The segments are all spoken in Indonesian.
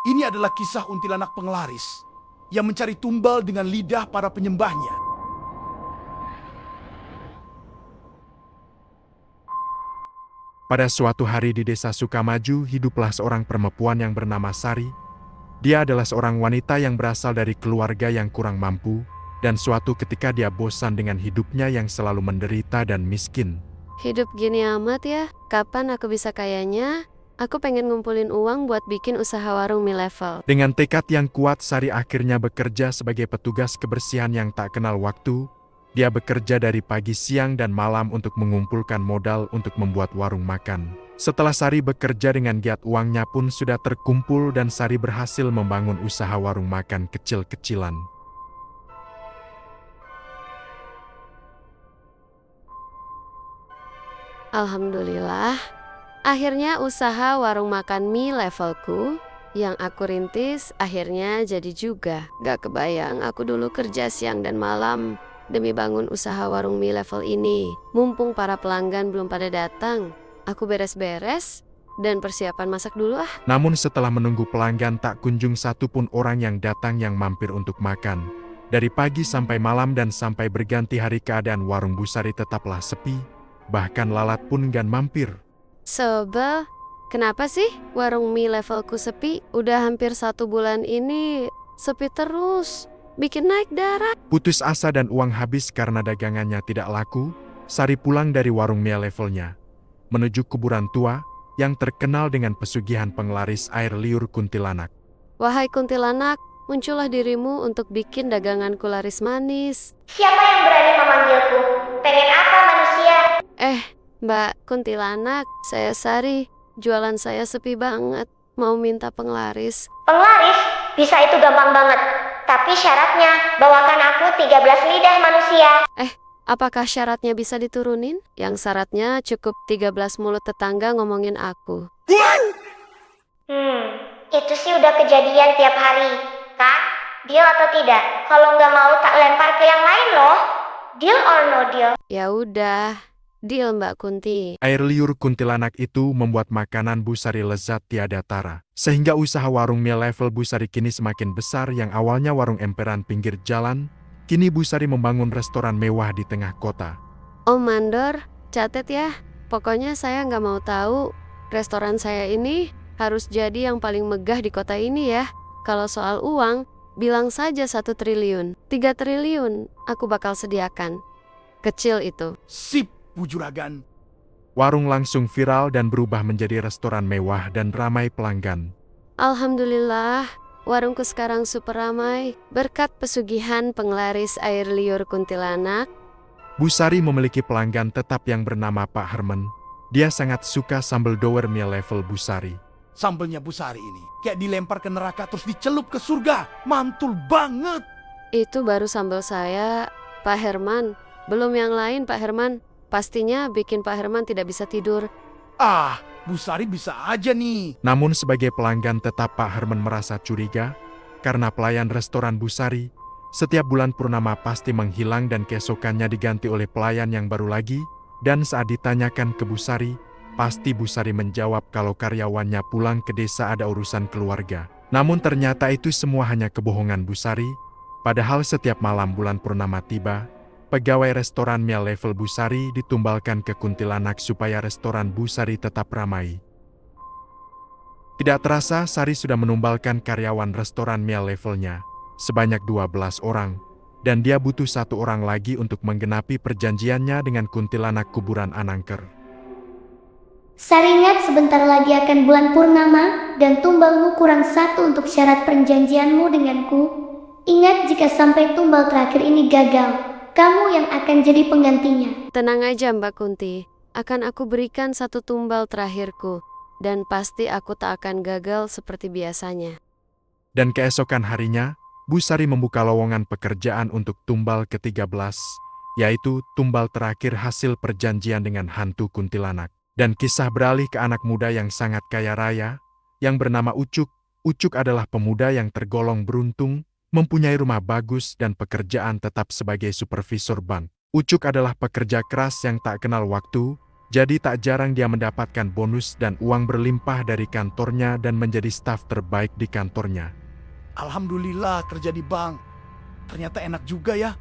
Ini adalah kisah kuntilanak penglaris yang mencari tumbal dengan lidah para penyembahnya. Pada suatu hari di desa Sukamaju, hiduplah seorang perempuan yang bernama Sari. Dia adalah seorang wanita yang berasal dari keluarga yang kurang mampu, dan suatu ketika dia bosan dengan hidupnya yang selalu menderita dan miskin. Hidup gini amat ya, kapan aku bisa kayanya? Aku pengen ngumpulin uang buat bikin usaha warung mie level. Dengan tekad yang kuat, Sari akhirnya bekerja sebagai petugas kebersihan yang tak kenal waktu. Dia bekerja dari pagi, siang, dan malam untuk mengumpulkan modal untuk membuat warung makan. Setelah Sari bekerja dengan giat, uangnya pun sudah terkumpul dan Sari berhasil membangun usaha warung makan kecil-kecilan. Alhamdulillah, akhirnya usaha warung makan mie levelku yang aku rintis akhirnya jadi juga. Gak kebayang aku dulu kerja siang dan malam demi bangun usaha warung mie level ini. Mumpung para pelanggan belum pada datang, aku beres-beres dan persiapan masak dulu ah. Namun setelah menunggu pelanggan, tak kunjung satu pun orang yang datang yang mampir untuk makan. Dari pagi sampai malam dan sampai berganti hari, keadaan warung Bu Sari tetaplah sepi. Bahkan lalat pun enggan mampir. Sebel, kenapa sih warung mie levelku sepi? Udah hampir 1 bulan ini sepi terus, bikin naik darah. Putus asa dan uang habis karena dagangannya tidak laku, Sari pulang dari warung mie levelnya menuju kuburan tua yang terkenal dengan pesugihan penglaris air liur kuntilanak. Wahai kuntilanak, muncullah dirimu untuk bikin daganganku laris manis. Siapa yang berani memanggilku? Pengen apa manusia? Mbak kuntilanak, saya Sari. Jualan saya sepi banget. Mau minta penglaris. Penglaris? Bisa, itu gampang banget. Tapi syaratnya, bawakan aku 13 lidah manusia. Apakah syaratnya bisa diturunin? Yang syaratnya cukup 13 mulut tetangga ngomongin aku. Itu sih udah kejadian tiap hari, kan? Deal atau tidak? Kalau nggak mau tak lempar ke yang lain loh. Deal or no deal? Ya udah, deal Mbak Kunti. Air liur kuntilanak itu membuat makanan Bu Sari lezat tiada tara. Sehingga usaha warung mie level Bu Sari kini semakin besar. Yang awalnya warung emperan pinggir jalan, kini Bu Sari membangun restoran mewah di tengah kota. Om Mandor, catet ya. Pokoknya saya nggak mau tahu. Restoran saya ini harus jadi yang paling megah di kota ini ya. Kalau soal uang, bilang saja 1 triliun. 3 triliun aku bakal sediakan. Kecil itu. Sip, Bu Juragan. Warung langsung viral dan berubah menjadi restoran mewah dan ramai pelanggan. Alhamdulillah, warungku sekarang super ramai. Berkat pesugihan penglaris air liur kuntilanak. Bu Sari memiliki pelanggan tetap yang bernama Pak Herman. Dia sangat suka sambal dower mie level Bu Sari. Sambelnya Bu Sari ini kayak dilempar ke neraka terus dicelup ke surga. Mantul banget. Itu baru sambal saya, Pak Herman. Belum yang lain, Pak Herman. Pastinya bikin Pak Herman tidak bisa tidur. Bu Sari bisa aja nih. Namun sebagai pelanggan tetap, Pak Herman merasa curiga karena pelayan restoran Bu Sari setiap bulan purnama pasti menghilang dan keesokannya diganti oleh pelayan yang baru lagi. Dan saat ditanyakan ke Bu Sari, pasti Bu Sari menjawab kalau karyawannya pulang ke desa ada urusan keluarga. Namun ternyata itu semua hanya kebohongan Bu Sari. Padahal setiap malam bulan purnama tiba, pegawai restoran mie level Bu Sari ditumbalkan ke kuntilanak supaya restoran Bu Sari tetap ramai. Tidak terasa Sari sudah menumbalkan karyawan restoran mie levelnya sebanyak 12 orang. Dan dia butuh 1 orang lagi untuk menggenapi perjanjiannya dengan kuntilanak kuburan Anangker. Sari, ingat sebentar lagi akan bulan purnama dan tumbalmu kurang 1 untuk syarat perjanjianmu denganku. Ingat, jika sampai tumbal terakhir ini gagal, kamu yang akan jadi penggantinya. Tenang aja Mbak Kunti, akan aku berikan 1 tumbal terakhirku. Dan pasti aku tak akan gagal seperti biasanya. Dan keesokan harinya, Bu Sari membuka lowongan pekerjaan untuk tumbal ke-13, yaitu tumbal terakhir hasil perjanjian dengan hantu kuntilanak. Dan kisah beralih ke anak muda yang sangat kaya raya, yang bernama Ucuk. Ucuk adalah pemuda yang tergolong beruntung, mempunyai rumah bagus dan pekerjaan tetap sebagai supervisor bank. Ucuk adalah pekerja keras yang tak kenal waktu. Jadi tak jarang dia mendapatkan bonus dan uang berlimpah dari kantornya dan menjadi staf terbaik di kantornya. Alhamdulillah kerja di bank. Ternyata enak juga ya.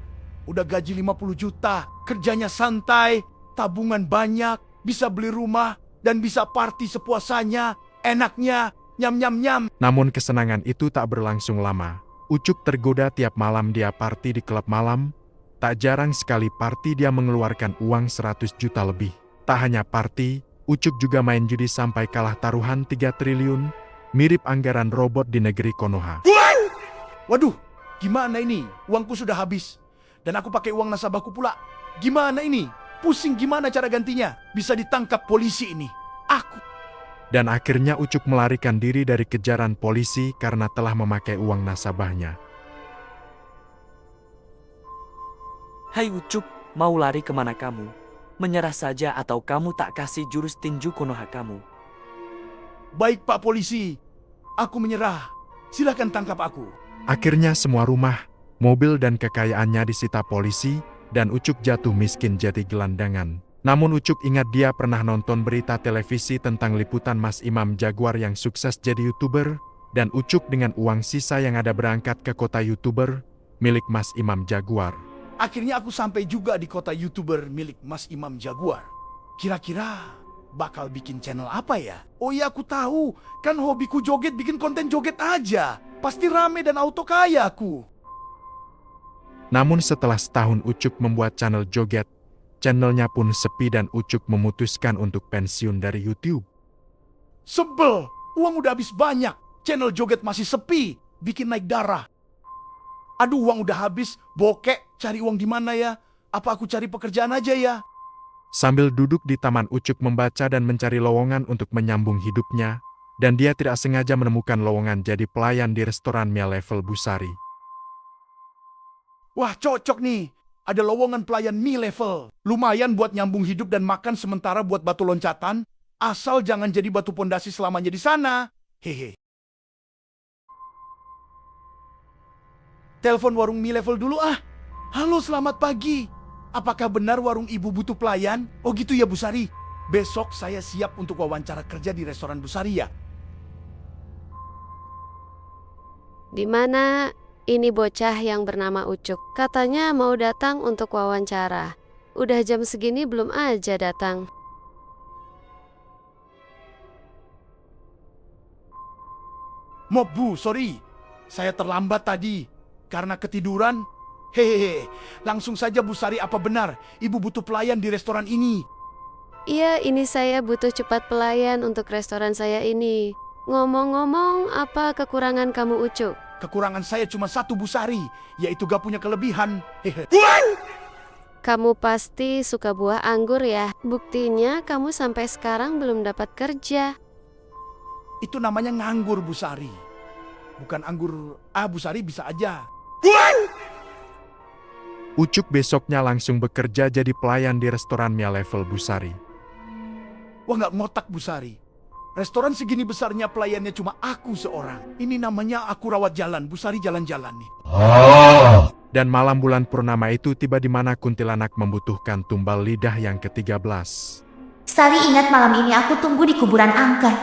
Udah gaji 50 juta, kerjanya santai, tabungan banyak, bisa beli rumah, dan bisa party sepuasanya. Enaknya, nyam-nyam-nyam. Namun kesenangan itu tak berlangsung lama. Ucup tergoda tiap malam dia party di klub malam. Tak jarang sekali party dia mengeluarkan uang 100 juta lebih. Tak hanya party, Ucup juga main judi sampai kalah taruhan 3 triliun, mirip anggaran robot di negeri Konoha. Waduh, gimana ini? Uangku sudah habis. Dan aku pakai uang nasabahku pula. Gimana ini? Pusing gimana cara gantinya? Bisa ditangkap polisi ini. Aku. Dan akhirnya Ucup melarikan diri dari kejaran polisi karena telah memakai uang nasabahnya. Hai Ucup, mau lari kemana kamu? Menyerah saja atau kamu tak kasih jurus tinju Konoha kamu? Baik Pak Polisi, aku menyerah. Silahkan tangkap aku. Akhirnya semua rumah, mobil dan kekayaannya disita polisi, dan Ucup jatuh miskin jadi gelandangan. Namun Ucup ingat dia pernah nonton berita televisi tentang liputan Mas Imam Jaguar yang sukses jadi YouTuber, dan Ucup dengan uang sisa yang ada berangkat ke kota YouTuber milik Mas Imam Jaguar. Akhirnya aku sampai juga di kota YouTuber milik Mas Imam Jaguar. Kira-kira bakal bikin channel apa ya? Oh iya aku tahu, kan hobiku joget, bikin konten joget aja. Pasti rame dan auto kaya aku. Namun setelah setahun Ucup membuat channel joget, channelnya pun sepi dan Ucup memutuskan untuk pensiun dari YouTube. Sebel, uang udah habis banyak. Channel joget masih sepi, bikin naik darah. Aduh, uang udah habis, bokek, cari uang di mana ya? Apa aku cari pekerjaan aja ya? Sambil duduk di taman Ucup membaca dan mencari lowongan untuk menyambung hidupnya, dan dia tidak sengaja menemukan lowongan jadi pelayan di restoran mie level Busari. Wah, cocok nih. Ada lowongan pelayan mie level. Lumayan buat nyambung hidup dan makan sementara buat batu loncatan. Asal jangan jadi batu pondasi selamanya di sana. Hehe. Telepon warung mie level dulu ah. Halo, selamat pagi. Apakah benar warung ibu butuh pelayan? Oh gitu ya Bu Sari. Besok saya siap untuk wawancara kerja di restoran Bu Sari ya. Di mana ini bocah yang bernama Ucup? Katanya mau datang untuk wawancara. Udah jam segini belum aja datang. Mob Bu, sorry. Saya terlambat tadi. Karena ketiduran. Hehehe. Langsung saja Bu Sari, apa benar Ibu butuh pelayan di restoran ini? Iya, ini saya butuh cepat pelayan untuk restoran saya ini. Ngomong-ngomong, apa kekurangan kamu Ucup? Kekurangan saya cuma satu Bu Sari, yaitu gak punya kelebihan. Hehe. Kamu pasti suka buah anggur ya? Buktinya kamu sampai sekarang belum dapat kerja. Itu namanya nganggur Bu Sari. Bukan anggur. Bu Sari bisa aja. Ucup besoknya langsung bekerja jadi pelayan di restoran mie level Busari. Wah, gak ngotak Bu Sari. Restoran segini besarnya pelayannya cuma aku seorang. Ini namanya aku rawat jalan. Bu Sari jalan-jalan nih. Dan malam bulan purnama itu tiba di mana kuntilanak membutuhkan tumbal lidah yang ke-13. Sari, ingat malam ini aku tunggu di kuburan angker.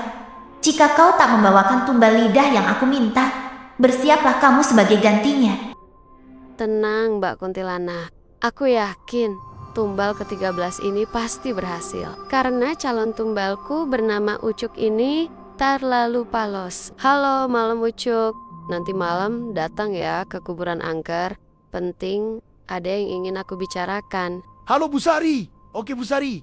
Jika kau tak membawakan tumbal lidah yang aku minta, bersiaplah kamu sebagai gantinya. Tenang Mbak Kuntilanak, aku yakin tumbal ke-13 ini pasti berhasil. Karena calon tumbalku bernama Ucup ini terlalu polos. Halo malam Ucup, nanti malam datang ya ke kuburan angker. Penting ada yang ingin aku bicarakan. Halo Bu Sari. Oke Bu Sari.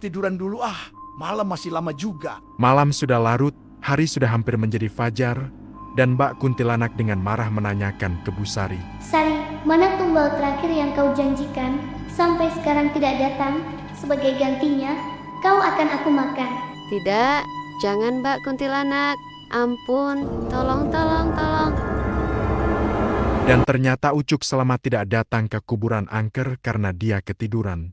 Tiduran dulu ah. Malam masih lama juga. Malam sudah larut, hari sudah hampir menjadi fajar, dan Mbak Kuntilanak dengan marah menanyakan ke Bu Sari. Sari, mana tumbal terakhir yang kau janjikan? Sampai sekarang tidak datang. Sebagai gantinya, kau akan aku makan. Tidak, jangan Mbak Kuntilanak. Ampun, tolong. Dan ternyata Ucup selama tidak datang ke kuburan angker karena dia ketiduran.